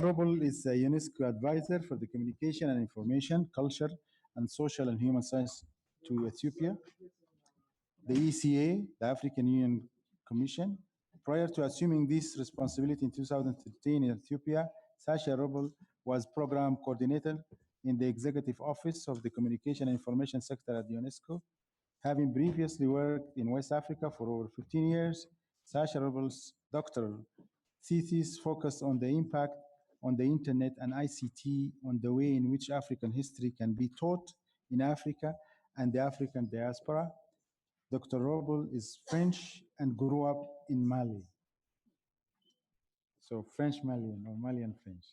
Rubel is a UNESCO advisor for the communication and information, culture, and social and human science to Ethiopia, the ECA, the African Union Commission. Prior to assuming this responsibility in 2013 in Ethiopia, Sasha Rubel was program coordinator in the executive office of the communication and information sector at UNESCO. Having previously worked in West Africa for over 15 years, Sasha Rubel's doctoral thesis focused on the impact on the internet and ICT on the way in which African history can be taught in Africa and the African diaspora. Dr. Rubel is French and grew up in Mali. So French Malian or Malian French.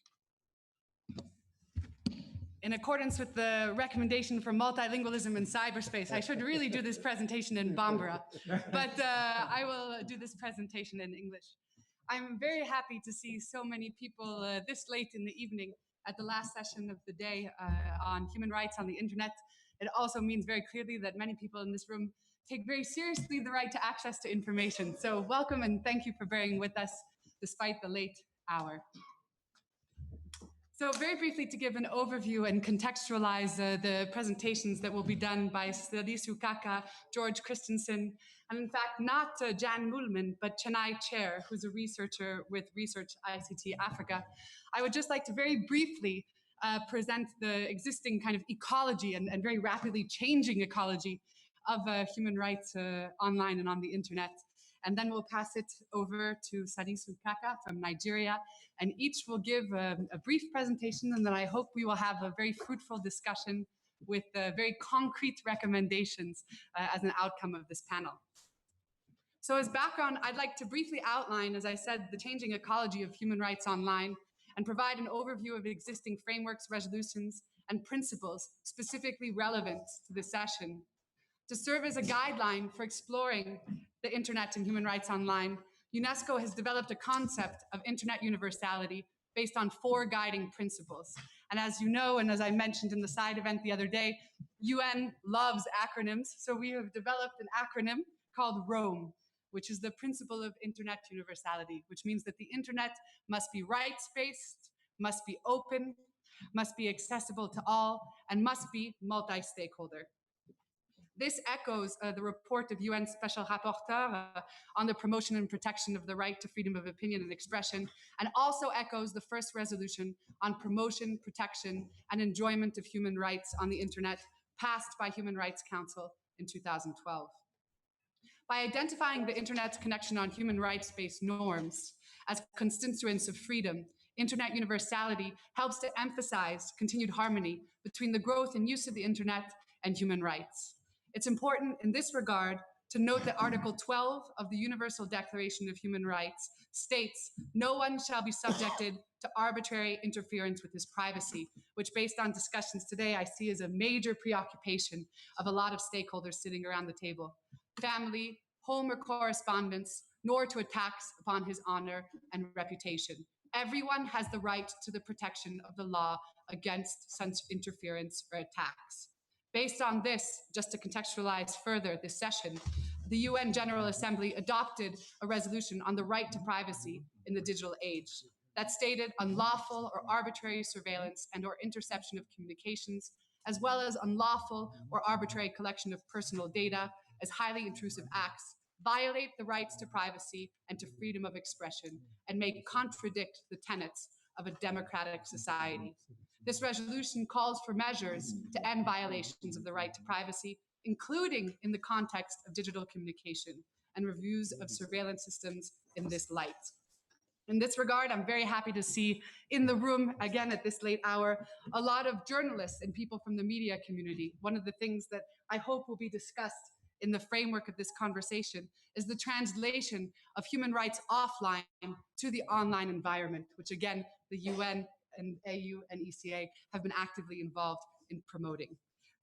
In accordance with the recommendation for multilingualism in cyberspace, I should really do this presentation in Bambara, but I will do this presentation in English. I'm very happy to see so many people this late in the evening at the last session of the day on human rights on the internet. It also means very clearly that many people in this room take very seriously the right to access to information. So welcome and thank you for bearing with us despite the late hour. So very briefly to give an overview and contextualize the presentations that will be done by Salisu, Kaka, George Kristensen, and in fact not Jan Moolman, but Chennai Chair, who's a researcher with Research ICT Africa. I would just like to very briefly present the existing kind of ecology and very rapidly changing ecology of human rights online and on the internet. And then we'll pass it over to Salisu Kaka from Nigeria, and each will give a brief presentation, and then I hope we will have a very fruitful discussion with very concrete recommendations as an outcome of this panel. So as background, I'd like to briefly outline, as I said, the changing ecology of human rights online and provide an overview of existing frameworks, resolutions, and principles specifically relevant to this session. To serve as a guideline for exploring the internet and human rights online, UNESCO has developed a concept of internet universality based on 4 guiding principles. And as you know, and as I mentioned in the side event the other day, UN loves acronyms. So we have developed an acronym called ROAM, which is the principle of internet universality, which means that the internet must be rights-based, must be open, must be accessible to all, and must be multi-stakeholder. This echoes the report of UN Special Rapporteur on the promotion and protection of the right to freedom of opinion and expression, and also echoes the first resolution on promotion, protection, and enjoyment of human rights on the internet, passed by Human Rights Council in 2012. By identifying the internet's connection on human rights-based norms as constituents of freedom, internet universality helps to emphasize continued harmony between the growth and use of the internet and human rights. It's important in this regard to note that Article 12 of the Universal Declaration of Human Rights states, "No one shall be subjected to arbitrary interference with his privacy," which based on discussions today, I see as a major preoccupation of a lot of stakeholders sitting around the table. Family, home or correspondence, nor to attacks upon his honor and reputation. Everyone has the right to the protection of the law against such interference or attacks. Based on this, just to contextualize further this session, the UN General Assembly adopted a resolution on the right to privacy in the digital age that stated unlawful or arbitrary surveillance and or interception of communications, as well as unlawful or arbitrary collection of personal data as highly intrusive acts, violate the rights to privacy and to freedom of expression, and may contradict the tenets of a democratic society. This resolution calls for measures to end violations of the right to privacy, including in the context of digital communication, and reviews of surveillance systems in this light. In this regard, I'm very happy to see in the room, again at this late hour, a lot of journalists and people from the media community. One of the things that I hope will be discussed in the framework of this conversation is the translation of human rights offline to the online environment, which again, the UN and AU and ECA have been actively involved in promoting.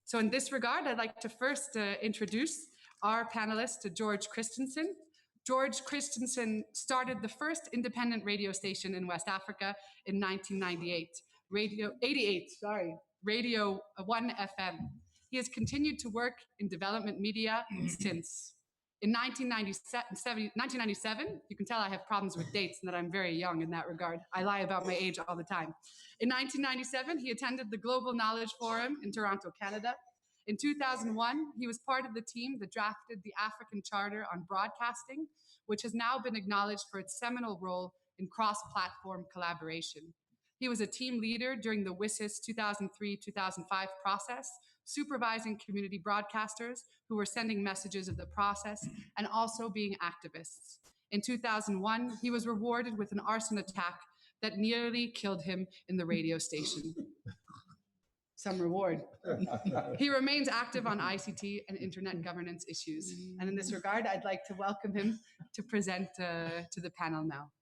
So in this regard, I'd like to first introduce our panelist, George Kristensen. George Kristensen started the first independent radio station in West Africa in 1998, Radio 1 FM. He has continued to work in development media since. In 1997, you can tell I have problems with dates and that I'm very young in that regard. I lie about my age all the time. In 1997, he attended the Global Knowledge Forum in Toronto, Canada. In 2001, he was part of the team that drafted the African Charter on Broadcasting, which has now been acknowledged for its seminal role in cross-platform collaboration. He was a team leader during the WSIS 2003-2005 process, supervising community broadcasters who were sending messages of the process and also being activists. In 2001, he was rewarded with an arson attack that nearly killed him in the radio station. Some reward. He remains active on ICT and internet governance issues. And in this regard, I'd like to welcome him to present to the panel now.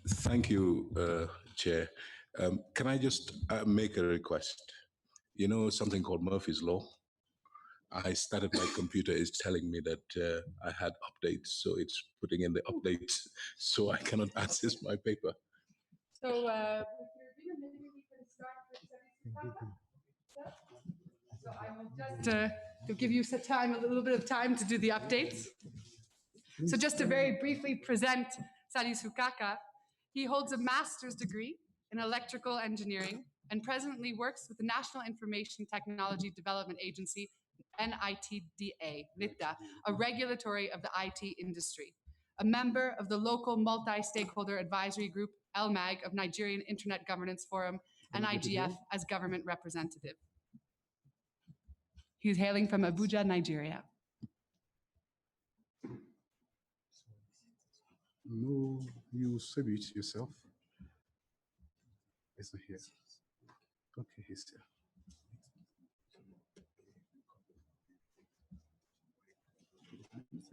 Thank you, Chair. Can I just make a request? You know something called Murphy's Law? I started, my computer is telling me that I had updates, so it's putting in the updates, so I cannot access my paper. So, if you're agreement, maybe we can start with So I will just to give you some time, a little bit of time to do the updates. So just to very briefly present Salisu Kaka, he holds a master's degree in electrical engineering and presently works with the National Information Technology Development Agency, NITDA, a regulatory of the IT industry, a member of the local multi-stakeholder advisory group, LMAG, of Nigerian Internet Governance Forum, and IGF as government representative. He's hailing from Abuja, Nigeria. No, you save it yourself. It's not here. Okay, he's here.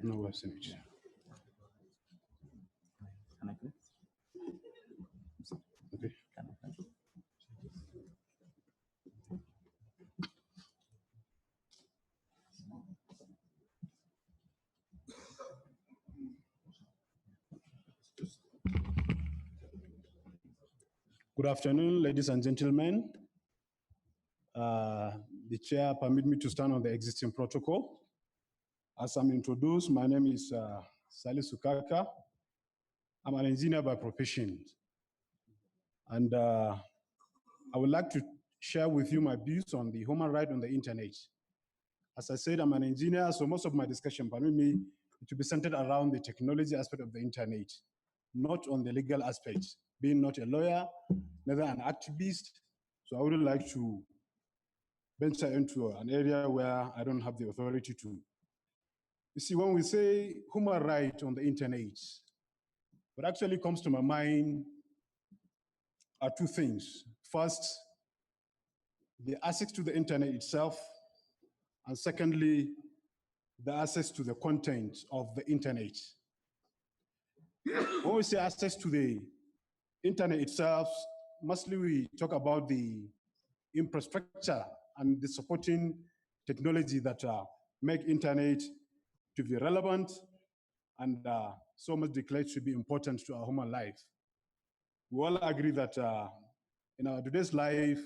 No, I've seen it. Okay. Good afternoon, ladies and gentlemen. The chair permit me to stand on the existing protocol. As I'm introduced, my name is Salisu Kaka. I'm an engineer by profession. And I would like to share with you my views on the human right on the internet. As I said, I'm an engineer, so most of my discussion, permit me, to be centered around the technology aspect of the internet, not on the legal aspect. Being not a lawyer, neither an activist, so I wouldn't like to venture into an area where I don't have the authority to. You see, when we say human right on the internet, what actually comes to my mind are two things. First, the access to the internet itself, and secondly, the access to the content of the internet. When we say access to the internet itself, mostly we talk about the infrastructure and the supporting technology that make internet to be relevant and so much declared to be important to our human life. We all agree that in our today's life,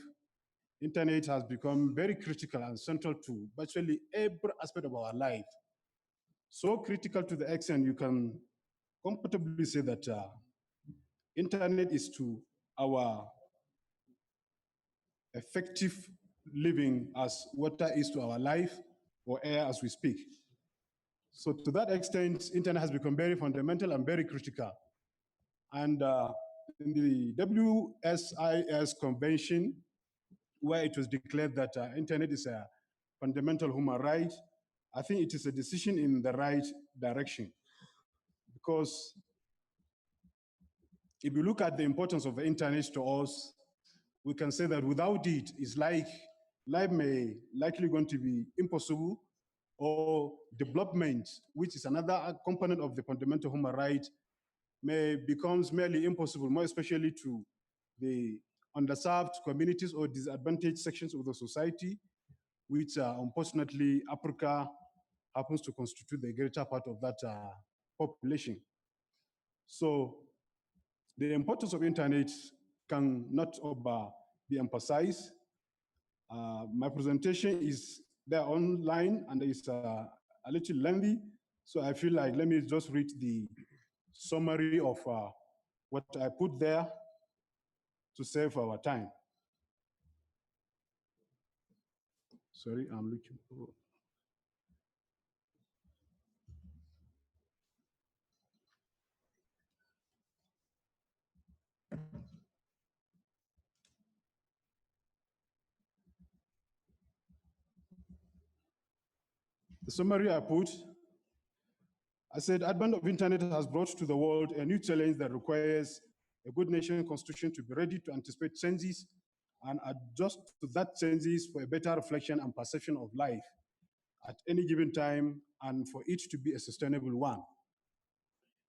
internet has become very critical and central to virtually every aspect of our life. So critical to the extent you can comfortably say that internet is to our effective living as water is to our life or air as we speak. So to that extent, internet has become very fundamental and very critical. And in the WSIS convention, where it was declared that internet is a fundamental human right, I think it is a decision in the right direction. Because if you look at the importance of the internet to us, we can say that without it, it's like life may likely going to be impossible, or development, which is another component of the fundamental human right, may becomes merely impossible, more especially to the underserved communities or disadvantaged sections of the society, which unfortunately Africa happens to constitute the greater part of that population. So the importance of internet cannot be emphasized. My presentation is they're online and it's a little lengthy. So I feel like let me just read the summary of what I put there to save our time. Sorry, I'm looking for. The summary I put, I said, advent of internet has brought to the world a new challenge that requires a good nation constitution to be ready to anticipate changes and adjust to that changes for a better reflection and perception of life at any given time and for it to be a sustainable one.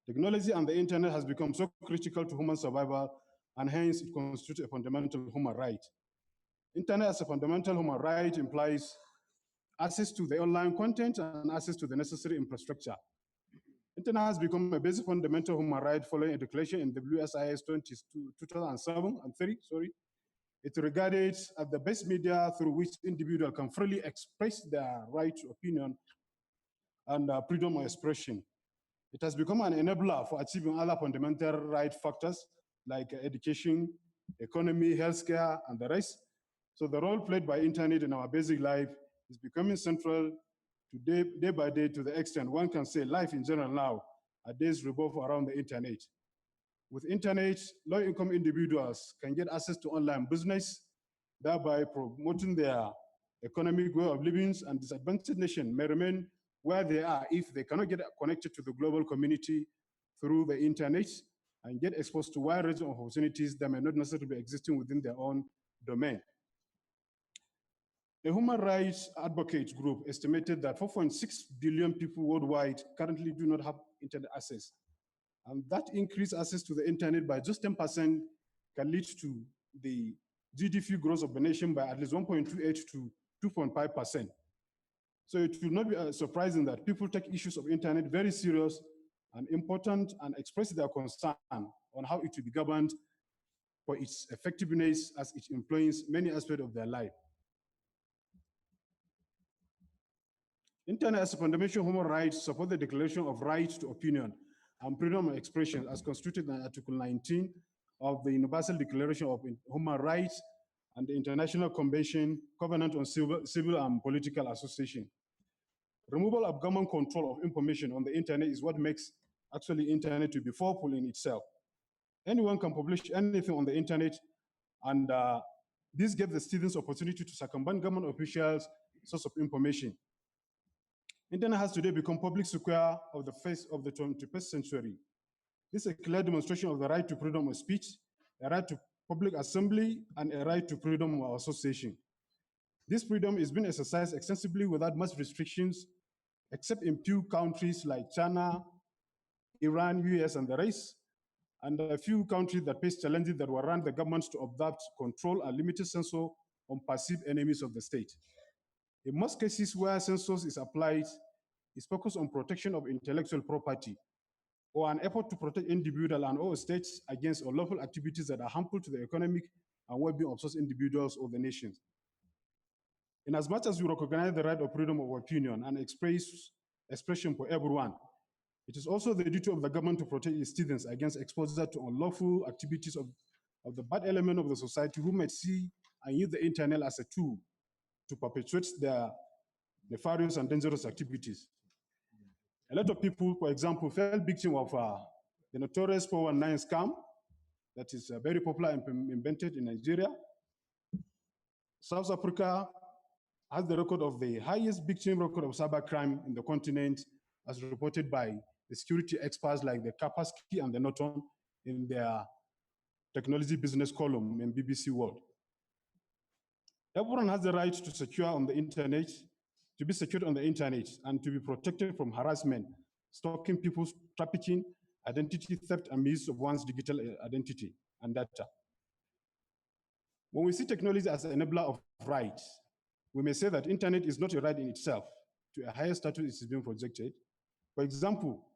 Technology and the internet has become so critical to human survival and hence it constitutes a fundamental human right. Internet as a fundamental human right implies access to the online content and access to the necessary infrastructure. Internet has become a basic fundamental human right following a declaration in WSIS 2007 and 3, sorry. It regarded as the best media through which individual can freely express their right to opinion and freedom of expression. It has become an enabler for achieving other fundamental right factors like education, economy, healthcare, and the rest. So the role played by internet in our basic life is becoming central to day by day to the extent one can say life in general now, our days revolve around the internet. With internet, low-income individuals can get access to online business, thereby promoting their economic way of living, and disadvantaged nations may remain where they are if they cannot get connected to the global community through the internet and get exposed to wide range of opportunities that may not necessarily be existing within their own domain. A human rights advocate group estimated that 4.6 billion people worldwide currently do not have internet access. And that increased access to the internet by just 10% can lead to the GDP growth of the nation by at least 1.28 to 2.5%. So it will not be surprising that people take issues of internet very serious and important and express their concern on how it will be governed for its effectiveness as it influences many aspects of their life. Internet as a fundamental human right support the Declaration of Right to Opinion and Freedom of Expression as constituted in Article 19 of the Universal Declaration of Human Rights and the International Convention Covenant on Civil and Political Association. Removal of government control of information on the internet is what makes actually internet to be powerful in itself. Anyone can publish anything on the internet, and this gives the students opportunity to circumvent government officials' source of information. Internet has today become public square of the face of the 21st century. This is a clear demonstration of the right to freedom of speech, a right to public assembly, and a right to freedom of association. This freedom is being exercised extensively without much restrictions, except in few countries like China, Iran, US, and the rest, and a few countries that face challenges that warrant the governments to observe, control, and limited censor on perceived enemies of the state. In most cases where censorship is applied, is focused on protection of intellectual property or an effort to protect individual and all states against unlawful activities that are harmful to the economic and well-being of such individuals or the nations. In as much as we recognize the right of freedom of opinion and expression for everyone, it is also the duty of the government to protect its citizens against exposure to unlawful activities of the bad element of the society who might see and use the internet as a tool to perpetuate their nefarious and dangerous activities. A lot of people, for example, fell victim of the notorious 419 scam that is very popular and invented in Nigeria. South Africa has the record of the highest victim record of cybercrime in the continent, as reported by the security experts like the Kaka and the Norton in their technology business column in BBC World. Everyone has the right to secure on the internet, to be secured on the internet, and to be protected from harassment, stalking people's trafficking, identity theft, and misuse of one's digital identity and data. When we see technology as an enabler of rights, we may say that internet is not a right in itself. To a higher status, it is being projected. For example,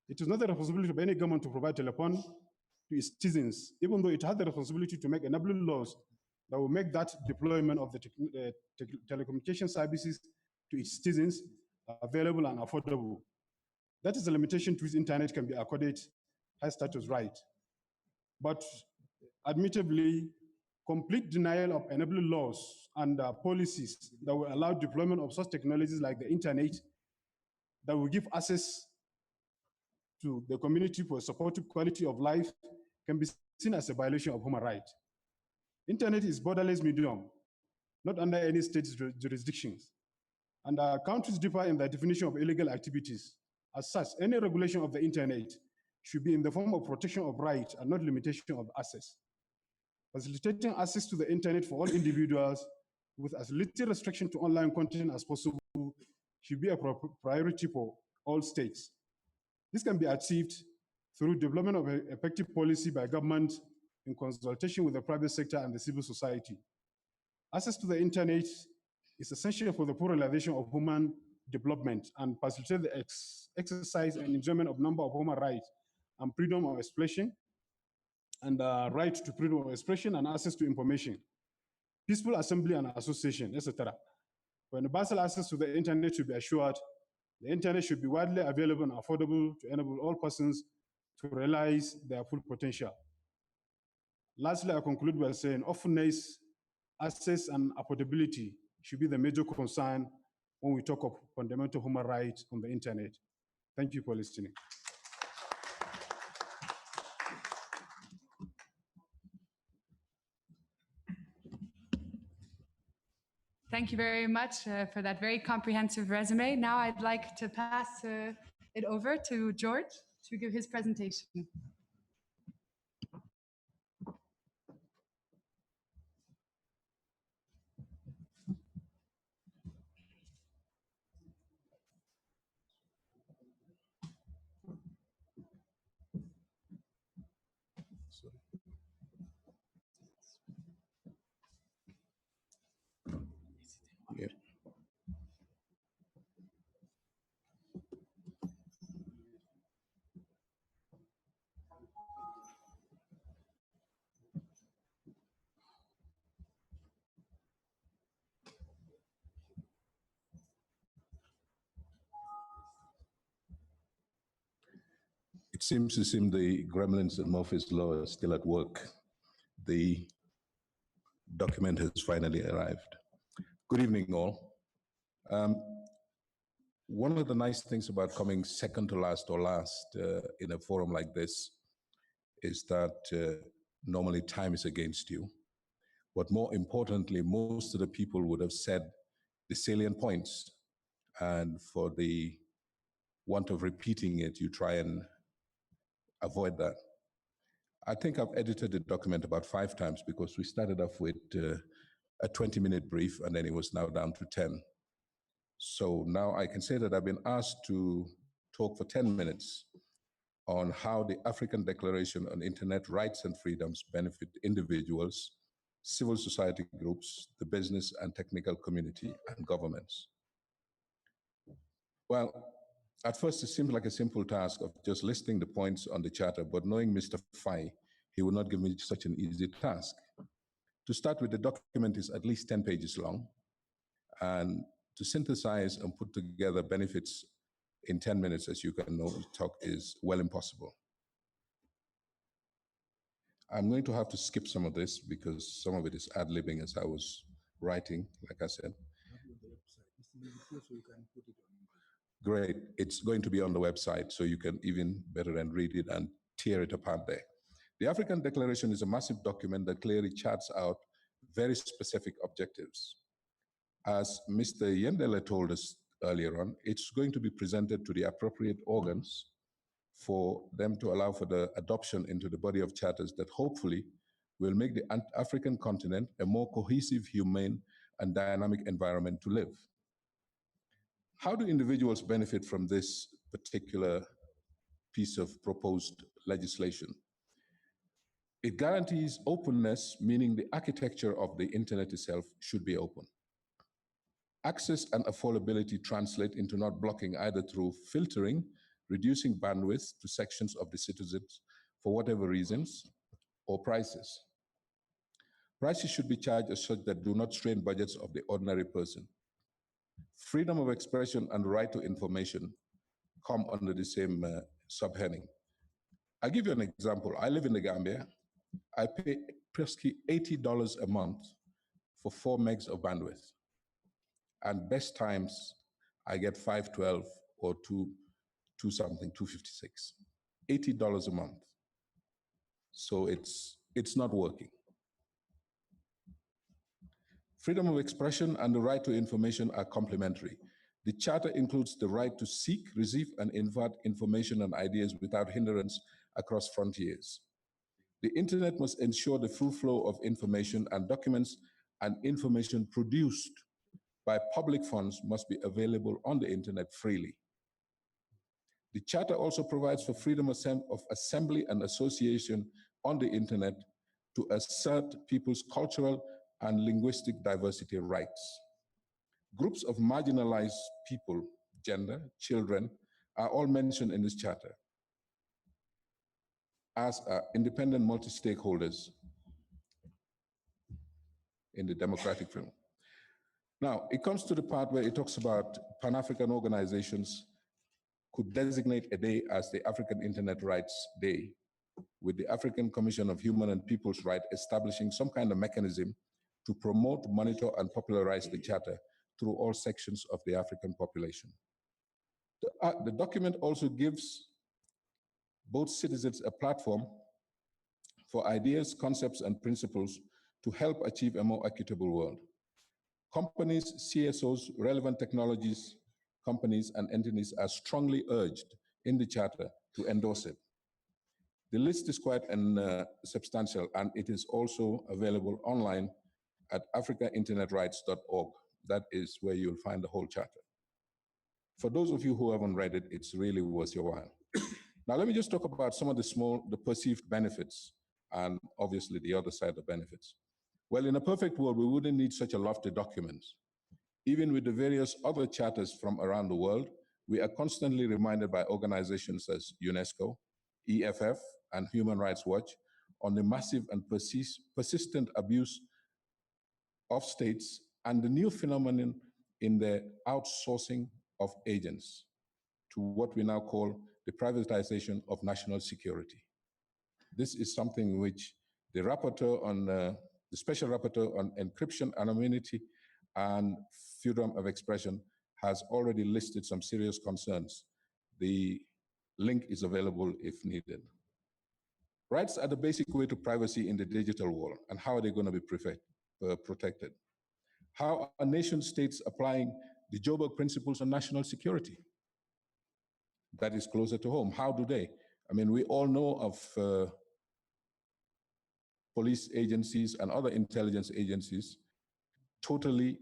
it is not the responsibility of any government to provide telephone to its citizens, even though it has the responsibility to make enabling laws that will make that deployment of the telecommunication services to its citizens available and affordable. That is a limitation to which internet can be accorded high status right. But admittedly, complete denial of enabling laws and policies that will allow deployment of such technologies like the internet that will give access to the community for supportive quality of life can be seen as a violation of human rights. Internet is borderless medium, not under any state's jurisdictions. And countries differ in the definition of illegal activities. As such, any regulation of the internet should be in the form of protection of rights and not limitation of access. Facilitating access to the internet for all individuals with as little restriction to online content as possible should be a priority for all states. This can be achieved through development of effective policy by government in consultation with the private sector and the civil society. Access to the internet is essential for the full realization of human development and facilitate the exercise and enjoyment of number of human rights and freedom of expression and right to freedom of expression and access to information, peaceful assembly and association, etc. For universal access to the internet should be assured, the internet should be widely available and affordable to enable all persons to realize their full potential. Lastly, I conclude by saying openness, access, and affordability should be the major concern when we talk of fundamental human rights on the internet. Thank you for listening. Thank you very much for that very comprehensive resume. Now I'd like to pass it over to George to give his presentation. Yeah. It seems the gremlins at Murphy's Law are still at work. The document has finally arrived. Good evening, all. One of the nice things about coming second to last or last in a forum like this is that normally time is against you. But more importantly, most of the people would have said the salient points. And for the want of repeating it, you try and avoid that. I think I've edited the document about 5 times because we started off with a 20-minute brief and then it was now down to 10. So now I can say that I've been asked to talk for 10 minutes on how the African Declaration on Internet Rights and Freedoms benefit individuals, civil society groups, the business and technical community, and governments. Well, at first, it seemed like a simple task of just listing the points on the charter, but knowing Mr. Fai, he would not give me such an easy task. To start with, the document is at least 10 pages long, and to synthesize and put together benefits in 10 minutes, as you can know, talk is well impossible. I'm going to have to skip some of this because some of it is ad-libbing as I was writing, like I said. Great, it's going to be on the website, so you can even better than read it and tear it apart there. The African Declaration is a massive document that clearly charts out very specific objectives. As Mr. Yendele told us earlier on, it's going to be presented to the appropriate organs for them to allow for the adoption into the body of charters that hopefully will make the African continent a more cohesive, humane, and dynamic environment to live. How do individuals benefit from this particular piece of proposed legislation? It guarantees openness, meaning the architecture of the internet itself should be open. Access and affordability translate into not blocking either through filtering, reducing bandwidth to sections of the citizens for whatever reasons, or prices. Prices should be charged as such that do not strain budgets of the ordinary person. Freedom of expression and right to information come under the same subheading. I'll give you an example. I live in the Gambia. I pay presque $80 a month for 4 megs of bandwidth. And best times, I get 512 or 256. $80 a month. So it's not working. Freedom of expression and the right to information are complementary. The Charter includes the right to seek, receive, and invert information and ideas without hindrance across frontiers. The Internet must ensure the full flow of information, and documents and information produced by public funds must be available on the Internet freely. The Charter also provides for freedom of assembly and association on the Internet to assert people's cultural and linguistic diversity rights. Groups of marginalized people, gender, children, are all mentioned in this Charter as independent multi-stakeholders in the democratic framework. Now, it comes to the part where it talks about Pan-African organizations could designate a day as the African Internet Rights Day, with the African Commission of Human and People's Rights establishing some kind of mechanism to promote, monitor, and popularize the Charter through all sections of the African population. The document also gives both citizens a platform for ideas, concepts, and principles to help achieve a more equitable world. Companies, CSOs, relevant technologies, companies, and entities are strongly urged in the Charter to endorse it. The list is quite substantial, and it is also available online at africainternetrights.org. That is where you'll find the whole Charter. For those of you who haven't read it, it's really worth your while. Now, let me just talk about some of the perceived benefits, and obviously the other side of benefits. Well, in a perfect world, we wouldn't need such a lofty document. Even with the various other charters from around the world, we are constantly reminded by organizations as UNESCO, EFF, and Human Rights Watch on the massive and persistent abuse of states and the new phenomenon in the outsourcing of agents to what we now call the privatization of national security. This is something which the rapporteur on the special rapporteur on encryption, anonymity, and freedom of expression has already listed some serious concerns. The link is available if needed. Rights are the basic way to privacy in the digital world, and how are they going to be protected? How are nation states applying the Joburg principles on national security? That is closer to home. How do they? I mean, we all know of police agencies and other intelligence agencies totally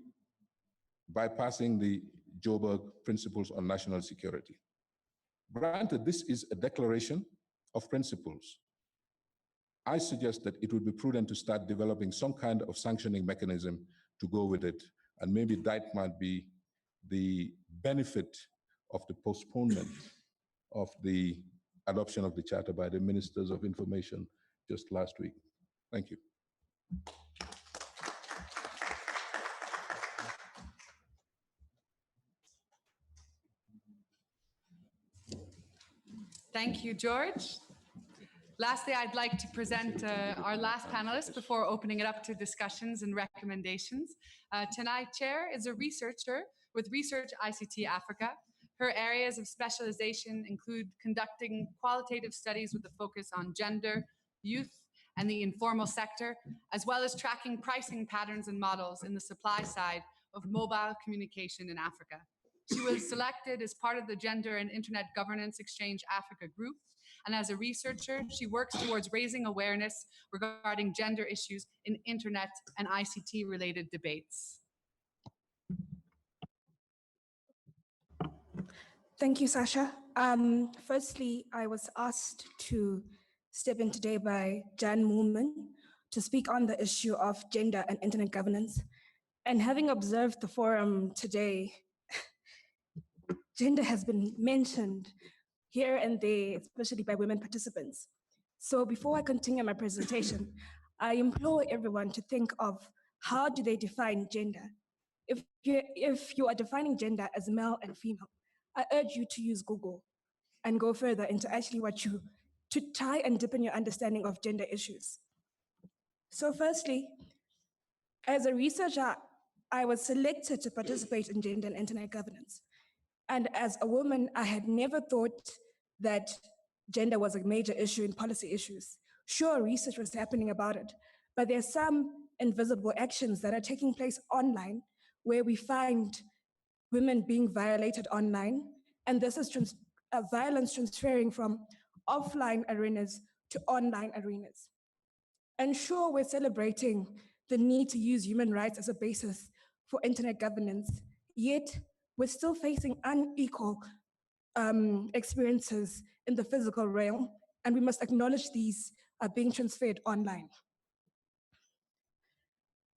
bypassing the Joburg principles on national security. Granted, this is a declaration of principles. I suggest that it would be prudent to start developing some kind of sanctioning mechanism to go with it, and maybe that might be the benefit of the postponement of the adoption of the Charter by the Ministers of Information just last week. Thank you. Thank you, George. Lastly, I'd like to present our last panelist before opening it up to discussions and recommendations. Tonight, Chair is a researcher with Research ICT Africa. Her areas of specialization include conducting qualitative studies with a focus on gender, youth, and the informal sector, as well as tracking pricing patterns and models in the supply side of mobile communication in Africa. She was selected as part of the Gender and Internet Governance Exchange Africa group, and as a researcher, she works towards raising awareness regarding gender issues in internet and ICT-related debates. Thank you, Sasha. Firstly, I was asked to step in today by Jan Moolman to speak on the issue of gender and internet governance. And having observed the forum today, gender has been mentioned here and there, especially by women participants. So before I continue my presentation, I implore everyone to think of how do they define gender. If you are defining gender as male and female, I urge you to use Google and go further into actually to try and deepen your understanding of gender issues. So firstly, as a researcher, I was selected to participate in gender and internet governance. And as a woman, I had never thought that gender was a major issue in policy issues. Sure, research was happening about it, but there's some invisible actions that are taking place online where we find women being violated online, and this is violence transferring from offline arenas to online arenas. And sure, we're celebrating the need to use human rights as a basis for internet governance, yet we're still facing unequal experiences in the physical realm, and we must acknowledge these are being transferred online.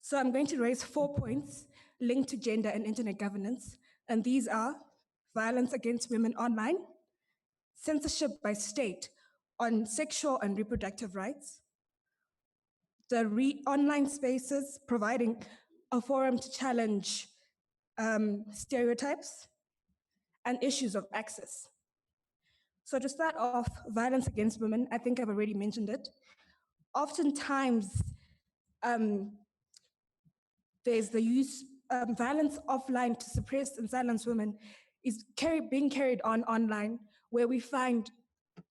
So I'm going to raise 4 points linked to gender and internet governance, and these are violence against women online, censorship by state on sexual and reproductive rights, the online spaces providing a forum to challenge stereotypes, and issues of access. So to start off, violence against women, I think I've already mentioned it. Oftentimes, there's the use violence offline to suppress and silence women is being carried on online, where we find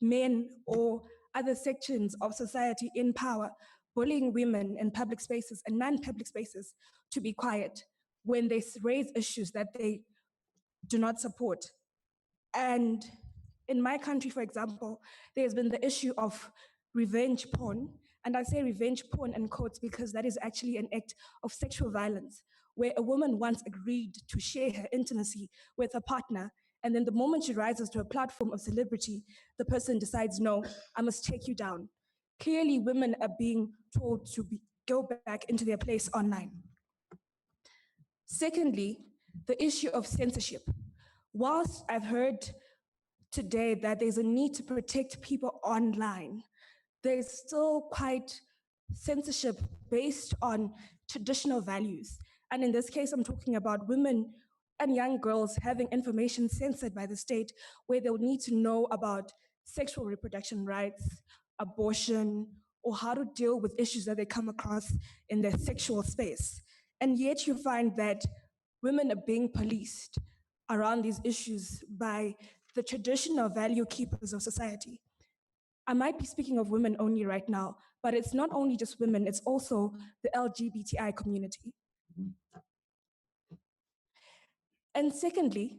men or other sections of society in power bullying women in public spaces and non-public spaces to be quiet when they raise issues that they do not support. And in my country, for example, there's been the issue of revenge porn. And I say revenge porn in quotes because that is actually an act of sexual violence, where a woman once agreed to share her intimacy with a partner, and then the moment she rises to a platform of celebrity, the person decides, no, I must take you down. Clearly, women are being told to go back into their place online. Secondly, the issue of censorship. Whilst I've heard today that there's a need to protect people online, there's still quite censorship based on traditional values. And in this case, I'm talking about women and young girls having information censored by the state where they'll need to know about sexual reproduction rights, abortion, or how to deal with issues that they come across in their sexual space. And yet you find that women are being policed around these issues by the traditional value keepers of society. I might be speaking of women only right now, but it's not only just women, it's also the LGBTI community. And secondly,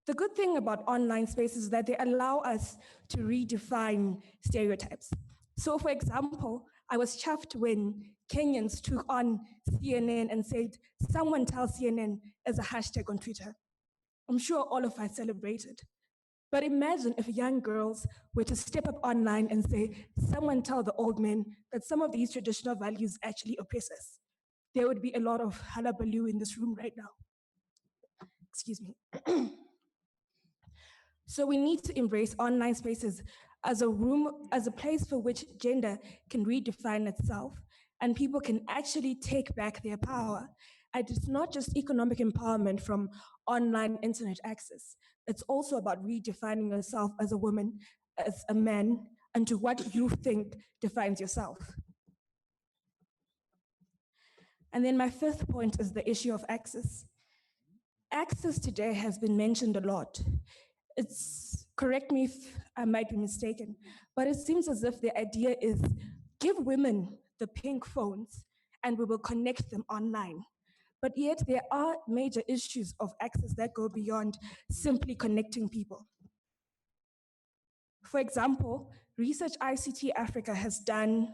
the good thing about online spaces is that they allow us to redefine stereotypes. So for example, I was chuffed when Kenyans took on CNN and said, someone tell CNN as a hashtag on Twitter. I'm sure all of us celebrated. But imagine if young girls were to step up online and say, someone tell the old men that some of these traditional values actually oppress us. There would be a lot of hullabaloo in this room right now. Excuse me. So we need to embrace online spaces as a place for which gender can redefine itself and people can actually take back their power. And it's not just economic empowerment from online internet access. It's also about redefining yourself as a woman, as a man, and to what you think defines yourself. And then my fifth point is the issue of access. Access today has been mentioned a lot. Correct me if I might be mistaken, but it seems as if the idea is give women the pink phones and we will connect them online. But yet there are major issues of access that go beyond simply connecting people. For example, Research ICT Africa has done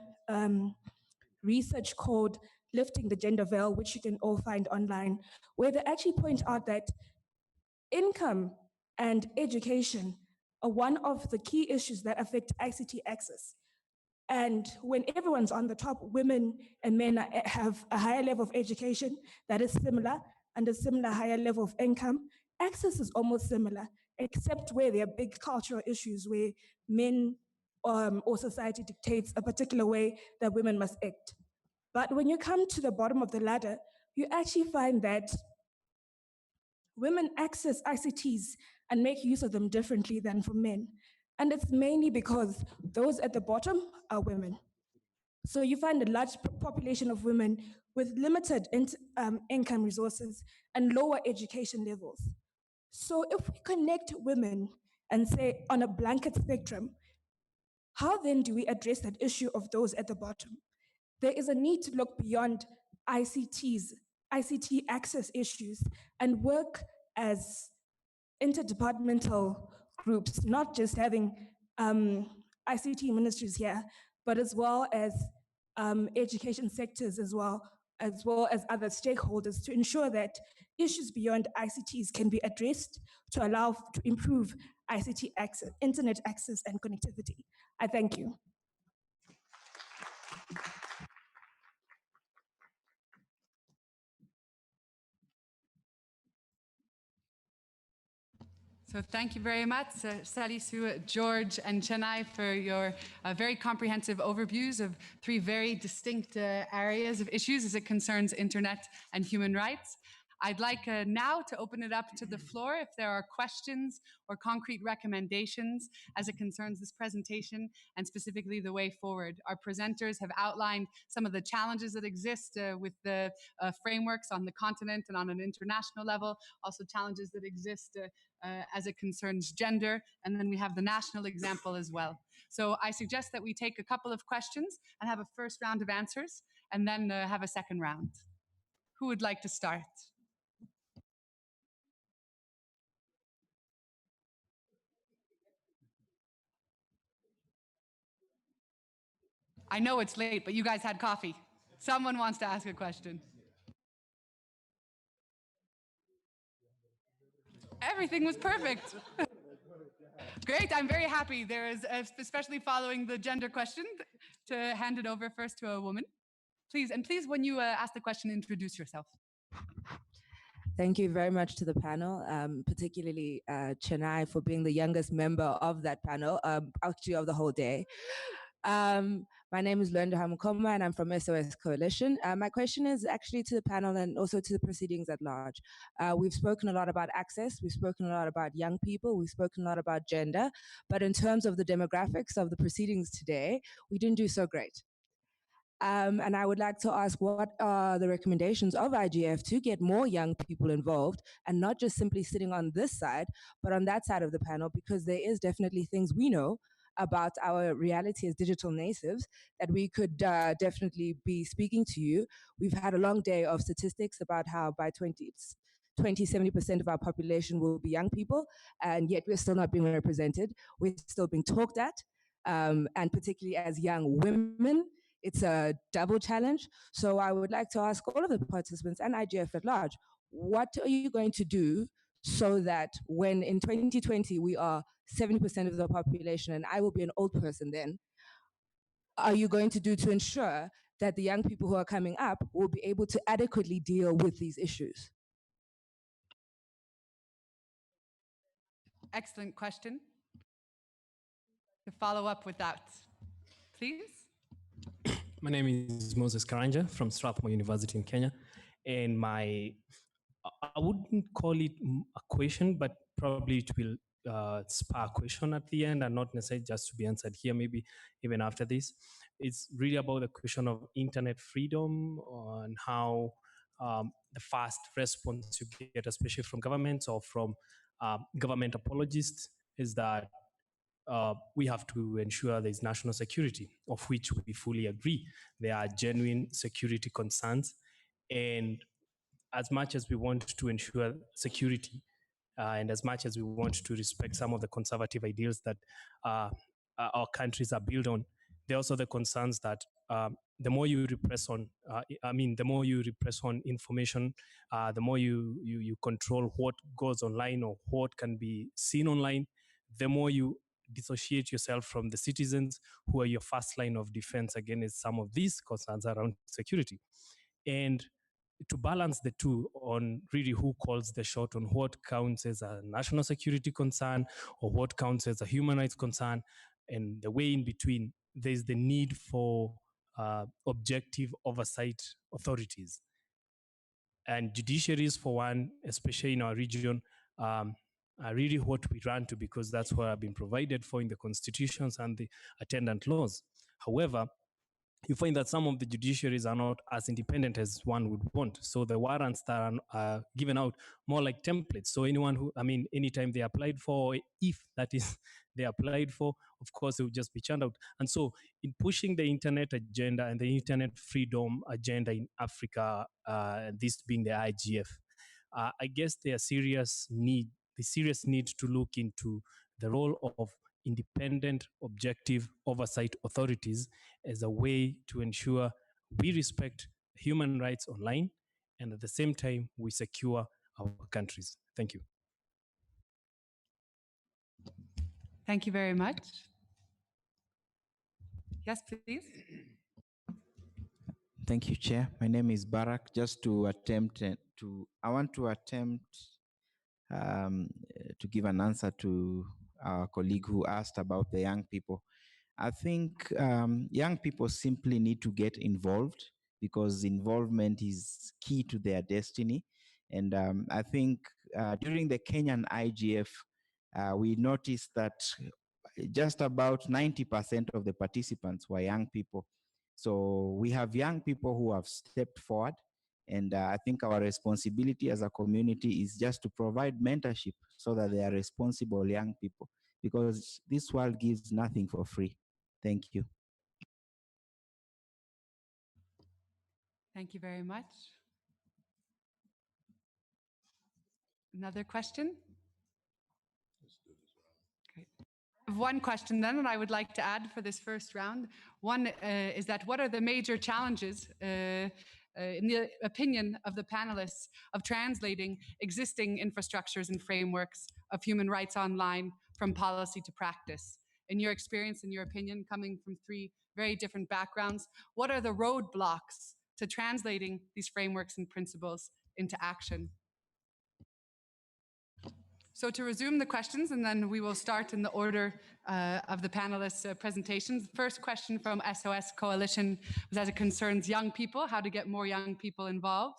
research called Lifting the Gender Veil, which you can all find online, where they actually point out that income and education are one of the key issues that affect ICT access. And when everyone's on the top, women and men have a higher level of education that is similar and a similar higher level of income. Access is almost similar, except where there are big cultural issues where men or society dictates a particular way that women must act. But when you come to the bottom of the ladder, you actually find that women access ICTs and make use of them differently than for men. And it's mainly because those at the bottom are women. So you find a large population of women with limited income resources and lower education levels. So if we connect women and say on a blanket spectrum, how then do we address that issue of those at the bottom? There is a need to look beyond ICT access issues, and work as interdepartmental groups, not just having ICT ministries here, but as well as education sectors as well as other stakeholders, to ensure that issues beyond ICTs can be addressed to allow to improve ICT access, internet access and connectivity. I thank you. So thank you very much, Salisu, George, and Chennai for your very comprehensive overviews of three very distinct areas of issues as it concerns internet and human rights. I'd like now to open it up to the floor if there are questions or concrete recommendations as it concerns this presentation and specifically the way forward. Our presenters have outlined some of the challenges that exist with the frameworks on the continent and on an international level, also challenges that exist as it concerns gender, and then we have the national example as well. So I suggest that we take a couple of questions and have a first round of answers, and then have a second round. Who would like to start? I know it's late, but you guys had coffee. Someone wants to ask a question. Everything was perfect. Great, I'm very happy. There is, especially following the gender question, to hand it over first to a woman. Please, and please, when you ask the question, introduce yourself. Thank you very much to the panel, particularly Chennai for being the youngest member of that panel, actually of the whole day. My name is Luenda Hamukoma and I'm from SOS Coalition. My question is actually to the panel and also to the proceedings at large. We've spoken a lot about access, we've spoken a lot about young people, we've spoken a lot about gender, but in terms of the demographics of the proceedings today, we didn't do so great. And I would like to ask, what are the recommendations of IGF to get more young people involved and not just simply sitting on this side, but on that side of the panel, because there is definitely things we know about our reality as digital natives that we could definitely be speaking to you. We've had a long day of statistics about how by 70% of our population will be young people, and yet we're still not being represented. We're still being talked at, and particularly as young women, it's a double challenge. So I would like to ask all of the participants and IGF at large, what are you going to do so that when in 2020 we are 70% of the population, and I will be an old person then, are you going to do to ensure that the young people who are coming up will be able to adequately deal with these issues? Excellent question. To follow up with that, please. My name is Moses Karanja from Strathmore University in Kenya, and I wouldn't call it a question, but probably it will spur a question at the end and not necessarily just to be answered here, maybe even after this. It's really about the question of internet freedom and how the fast response you get, especially from governments or from government apologists, is that we have to ensure there is national security, of which we fully agree. There are genuine security concerns. And as much as we want to ensure security, and as much as we want to respect some of the conservative ideals that our countries are built on, there are also the concerns that the more you repress on, the more you repress on information, the more you control what goes online or what can be seen online, the more you dissociate yourself from the citizens who are your first line of defense against some of these concerns around security. And to balance the two on really who calls the shot on what counts as a national security concern or what counts as a human rights concern, and the way in between, there's the need for objective oversight authorities. And judiciaries, for one, especially in our region, are really what we run to, because that's what have been provided for in the constitutions and the attendant laws. However, you find that some of the judiciaries are not as independent as one would want. So the warrants that are given out more like templates. So anyone who, anytime they applied for, if that is they applied for, of course, it will just be churned out. And so in pushing the internet agenda and the internet freedom agenda in Africa, this being the IGF, I guess the serious need to look into the role of independent, objective oversight authorities as a way to ensure we respect human rights online and at the same time we secure our countries. Thank you. Thank you very much. Yes, please. Thank you, Chair. My name is Barak. Just to attempt I want to attempt to give an answer to our colleague who asked about the young people. I think young people simply need to get involved, because involvement is key to their destiny. And I think during the Kenyan IGF, we noticed that just about 90% of the participants were young people. So we have young people who have stepped forward. And I think our responsibility as a community is just to provide mentorship so that they are responsible young people, because this world gives nothing for free. Thank you. Thank you very much. Another question? Great. One question then, and I would like to add for this first round. One is that what are the major challenges, in the opinion of the panelists, of translating existing infrastructures and frameworks of human rights online from policy to practice? In your experience, in your opinion, coming from three very different backgrounds, what are the roadblocks to translating these frameworks and principles into action? So to resume the questions, and then we will start in the order of the panelists' presentations. First question from SOS Coalition was as it concerns young people, how to get more young people involved.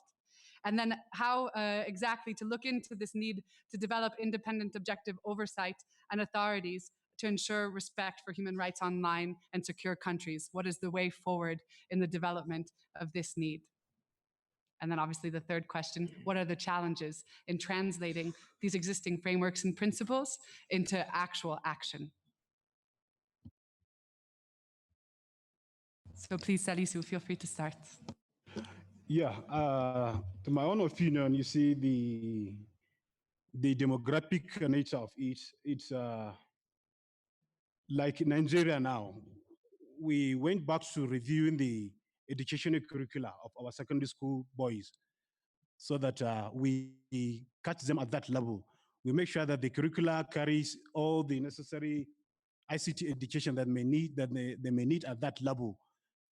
And then how exactly to look into this need to develop independent, objective oversight and authorities to ensure respect for human rights online and secure countries. What is the way forward in the development of this need? And then obviously the third question, what are the challenges in translating these existing frameworks and principles into actual action? So please, Salisu, feel free to start. Yeah, to my own opinion, you see the demographic nature of it, it's like Nigeria now. We went back to reviewing the educational curricula of our secondary school boys so that we catch them at that level. We make sure that the curricula carries all the necessary ICT education that they may need at that level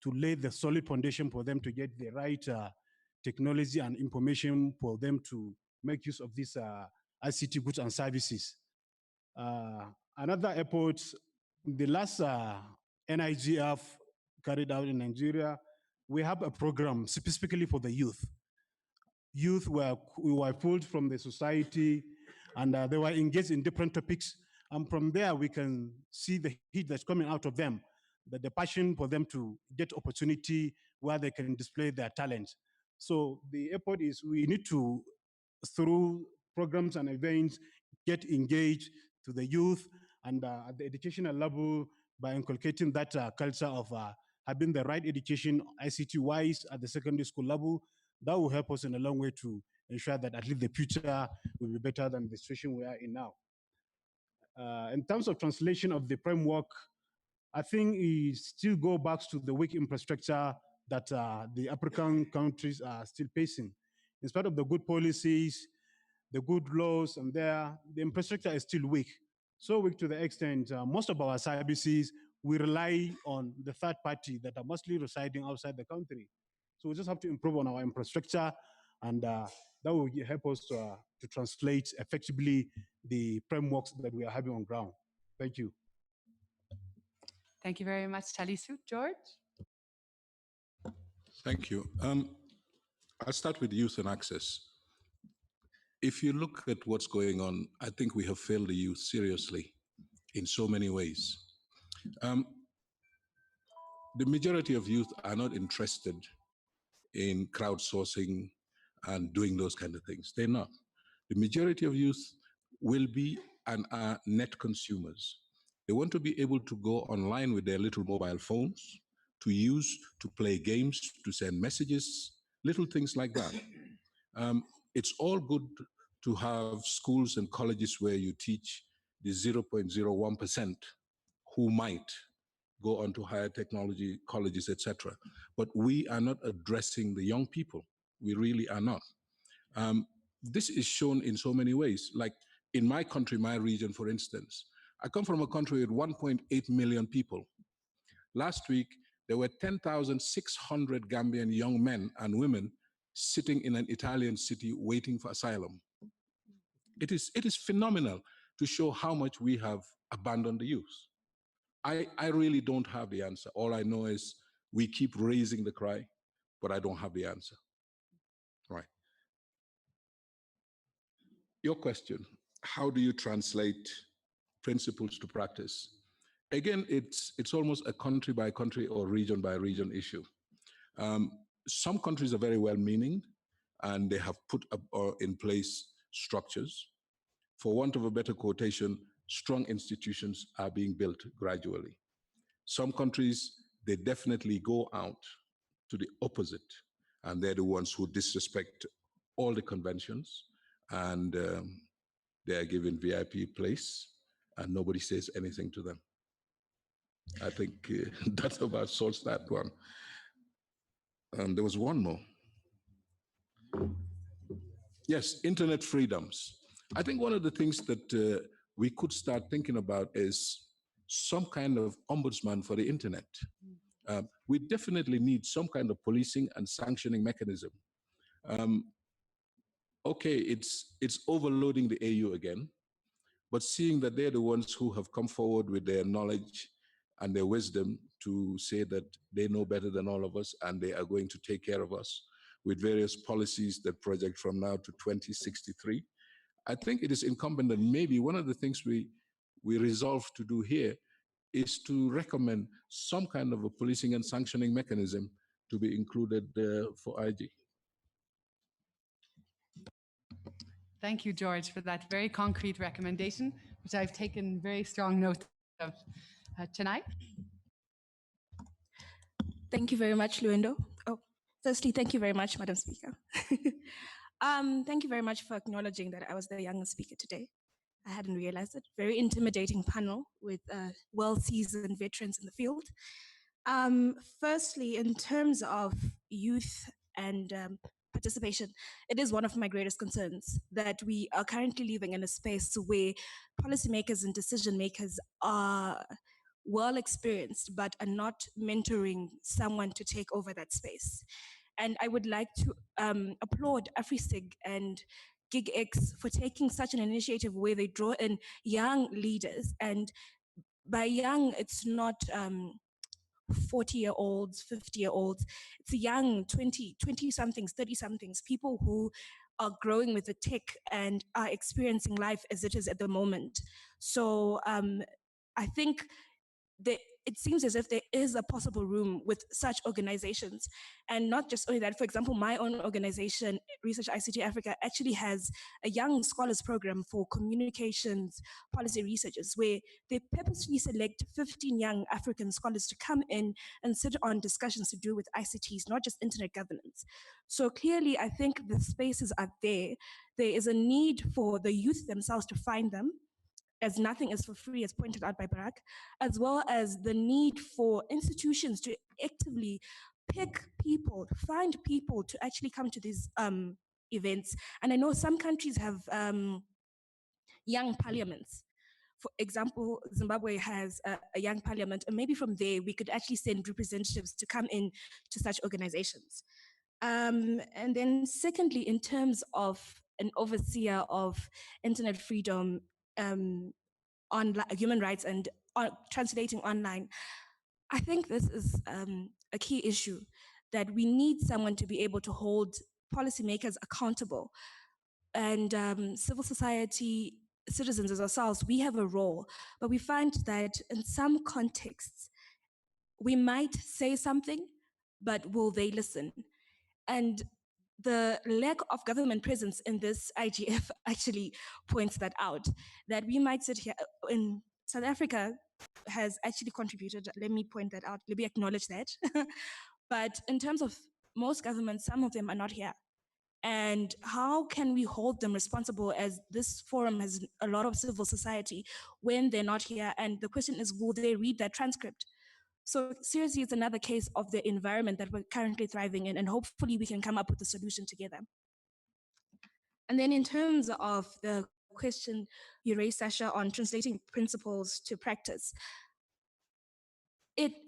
to lay the solid foundation for them to get the right technology and information for them to make use of these ICT goods and services. Another effort, the last NIGF carried out in Nigeria, we have a program specifically for the youth. Youth were pulled from the society and they were engaged in different topics. And from there, we can see the heat that's coming out of them, the passion for them to get opportunity where they can display their talents. So the effort is we need to, through programs and events, get engaged to the youth and at the educational level by inculcating that culture of having the right education ICT-wise at the secondary school level. That will help us in a long way to ensure that at least the future will be better than the situation we are in now. In terms of translation of the framework, I think it still go back to the weak infrastructure that the African countries are still facing. In spite of the good policies, the good laws, and the infrastructure is still weak. So weak to the extent most of our services, we rely on the third party that are mostly residing outside the country. So we just have to improve on our infrastructure, and that will help us to translate effectively the frameworks that we are having on ground. Thank you. Thank you very much, Salisu. George? Thank you. I'll start with youth and access. If you look at what's going on, I think we have failed the youth seriously in so many ways. The majority of youth are not interested in crowdsourcing and doing those kind of things. They're not. The majority of youth will be and are net consumers. They want to be able to go online with their little mobile phones, to use, to play games, to send messages, little things like that. It's all good to have schools and colleges where you teach the 0.01% who might go on to higher technology colleges, etc. But we are not addressing the young people. We really are not. This is shown in so many ways. Like in my country, my region, for instance, I come from a country with 1.8 million people. Last week, there were 10,600 Gambian young men and women sitting in an Italian city waiting for asylum. It is phenomenal to show how much we have abandoned the youth. I really don't have the answer. All I know is we keep raising the cry, but I don't have the answer. Right. Your question, how do you translate principles to practice? Again, it's almost a country by country or region by region issue. Some countries are very well-meaning and they have put up in place structures. For want of a better quotation, strong institutions are being built gradually. Some countries, they definitely go out to the opposite, and they're the ones who disrespect all the conventions, and they are given VIP place, and nobody says anything to them. I think that about solves that one. There was one more. Yes, internet freedoms. I think one of the things that we could start thinking about is some kind of ombudsman for the internet. We definitely need some kind of policing and sanctioning mechanism. Okay, it's overloading the AU again, but seeing that they're the ones who have come forward with their knowledge and their wisdom to say that they know better than all of us and they are going to take care of us with various policies that project from now to 2063. I think it is incumbent that maybe one of the things we resolve to do here is to recommend some kind of a policing and sanctioning mechanism to be included for IG. Thank you, George, for that very concrete recommendation, which I've taken very strong note of. Chennai? Thank you very much, Luendo. Oh, firstly, thank you very much, Madam Speaker. Thank you very much for acknowledging that I was the youngest speaker today. I hadn't realized it. Very intimidating panel with well-seasoned veterans in the field. Firstly, in terms of youth and participation, it is one of my greatest concerns that we are currently living in a space where policymakers and decision makers are well experienced but are not mentoring someone to take over that space. And I would like to applaud AfriSig and GigX for taking such an initiative where they draw in young leaders. And by young, it's not 40-year-olds, 50-year-olds. It's young 20-somethings, 30-somethings, people who are growing with the tech and are experiencing life as it is at the moment. So I think it seems as if there is a possible room with such organizations. And not just only that, for example, my own organization, Research ICT Africa, actually has a young scholars program for communications policy researchers, where they purposely select 15 young African scholars to come in and sit on discussions to do with ICTs, not just internet governance. So clearly, I think the spaces are there. There is a need for the youth themselves to find them, as nothing is for free, as pointed out by Barack, as well as the need for institutions to actively pick people, find people to actually come to these events. And I know some countries have young parliaments. For example, Zimbabwe has a young parliament, and maybe from there we could actually send representatives to come in to such organizations. And then secondly, in terms of an overseer of internet freedom, on human rights and translating online, I think this is a key issue, that we need someone to be able to hold policymakers accountable. And civil society citizens as ourselves, we have a role, but we find that in some contexts, we might say something, but will they listen? And the lack of government presence in this IGF actually points that out, that we might sit here in South Africa has actually contributed. Let me point that out. Let me acknowledge that. But in terms of most governments, some of them are not here. And how can we hold them responsible, as this forum has a lot of civil society, when they're not here? And the question is, will they read that transcript? So seriously, it's another case of the environment that we're currently thriving in, and hopefully we can come up with a solution together. And then in terms of the question you raised, Sasha, on translating principles to practice,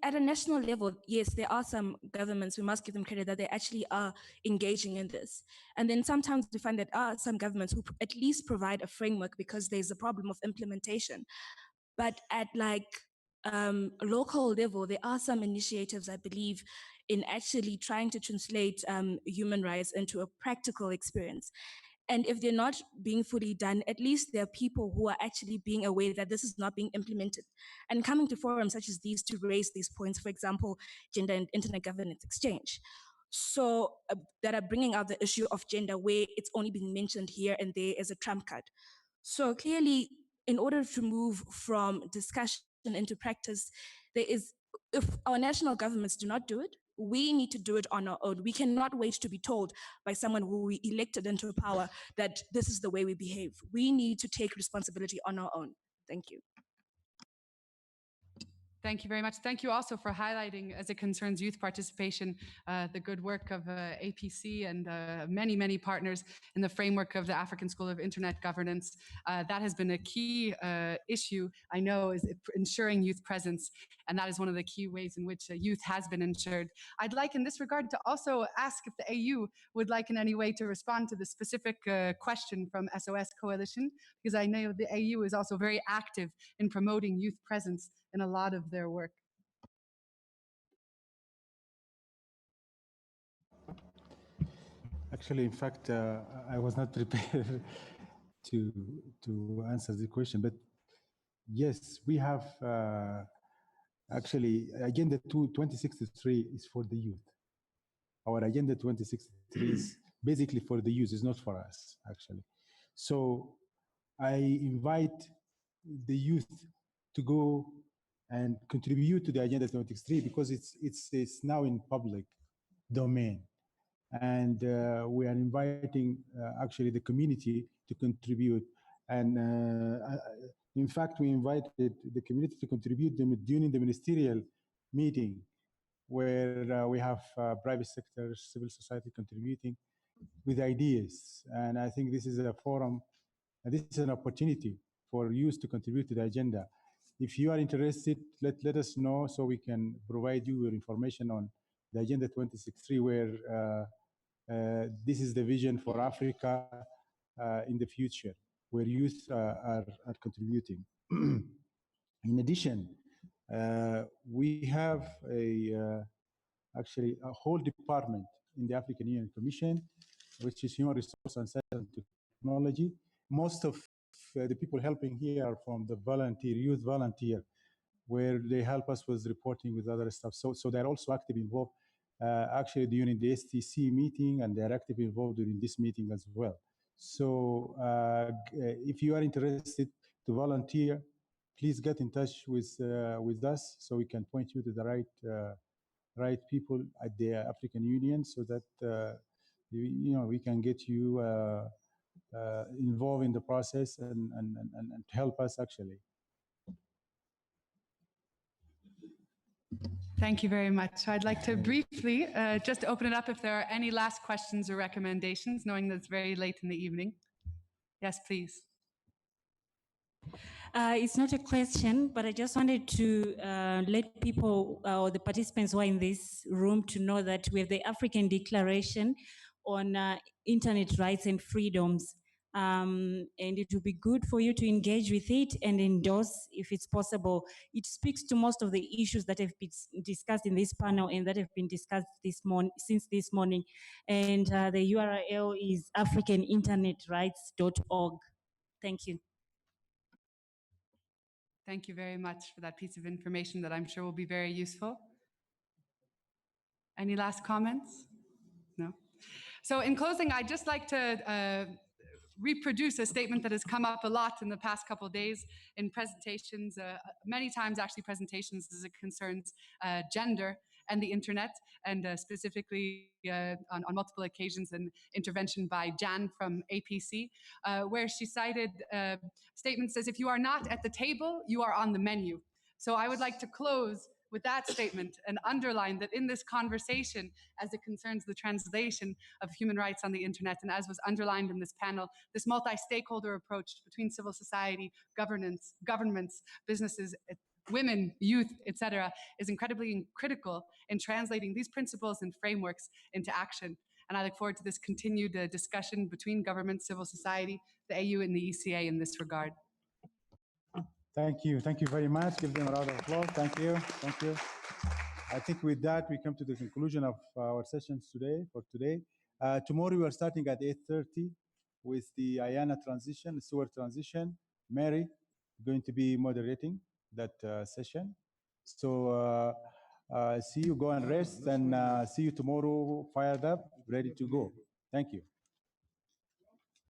at a national level, yes, there are some governments, we must give them credit, that they actually are engaging in this. And then sometimes we find that some governments who at least provide a framework, because there's a problem of implementation. But at local level, there are some initiatives, I believe, in actually trying to translate human rights into a practical experience. And if they're not being fully done, at least there are people who are actually being aware that this is not being implemented and coming to forums such as these to raise these points, for example, Gender and Internet Governance Exchange. So that are bringing out the issue of gender, where it's only being mentioned here and there as a trump card. So clearly, in order to move from discussion into practice, if our national governments do not do it, we need to do it on our own. We cannot wait to be told by someone who we elected into power that this is the way we behave. We need to take responsibility on our own. Thank you. Thank you very much. Thank you also for highlighting, as it concerns youth participation, the good work of APC and many, many partners in the framework of the African School of Internet Governance. That has been a key issue, I know, is ensuring youth presence. And that is one of the key ways in which youth has been ensured. I'd like in this regard to also ask if the AU would like in any way to respond to the specific question from SOS Coalition, because I know the AU is also very active in promoting youth presence in a lot of their work. Actually, in fact, I was not prepared to answer the question, but yes, we have actually Agenda 2063 is for the youth. Our Agenda 2063 is basically for the youth, it's not for us, actually. So I invite the youth to go and contribute to the Agenda 2063, because it's now in public domain. And we are inviting actually the community to contribute. And in fact, we invited the community to contribute during the ministerial meeting, where we have private sector, civil society contributing with ideas. And I think this is a forum, and this is an opportunity for youth to contribute to the agenda. If you are interested, let us know so we can provide you with information on the Agenda 2063, where this is the vision for Africa in the future, where youth are contributing. In addition, we have actually a whole department in the African Union Commission, which is Human Resource and Science and Technology. Most of the people helping here are from the youth volunteer, where they help us with reporting with other stuff. So they're also actively involved actually during the STC meeting, and they're actively involved during this meeting as well. So if you are interested to volunteer, please get in touch with us so we can point you to the right people at the African Union, so that we can get you involved in the process and help us actually. Thank you very much. So I'd like to briefly just open it up if there are any last questions or recommendations, knowing that it's very late in the evening. Yes, please. It's not a question, but I just wanted to let people or the participants who are in this room to know that we have the African Declaration on Internet Rights and Freedoms. and it would be good for you to engage with it and endorse if it's possible. It speaks to most of the issues that have been discussed in this panel and that have been discussed since this morning. And the URL is africaninternetrights.org. Thank you. Thank you very much for that piece of information that I'm sure will be very useful. Any last comments? No? So in closing, I'd just like to reproduce a statement that has come up a lot in the past couple of days in presentations, many times actually presentations as it concerns gender and the internet, and specifically on multiple occasions an intervention by Jan from APC, where she cited a statement says, if you are not at the table, you are on the menu. So I would like to close with that statement and underline that in this conversation, as it concerns the translation of human rights on the internet, and as was underlined in this panel, this multi-stakeholder approach between civil society, governments, businesses, women, youth, etc., is incredibly critical in translating these principles and frameworks into action. And I look forward to this continued discussion between government, civil society, the AU, and the ECA in this regard. Thank you. Thank you very much. Give them a round of applause. Thank you. Thank you. I think with that, we come to the conclusion of our sessions today. Tomorrow, we are starting at 8:30 with the IANA transition, sewer transition. Mary going to be moderating that session. So see you, go and rest, and see you tomorrow fired up, ready to go. Thank you.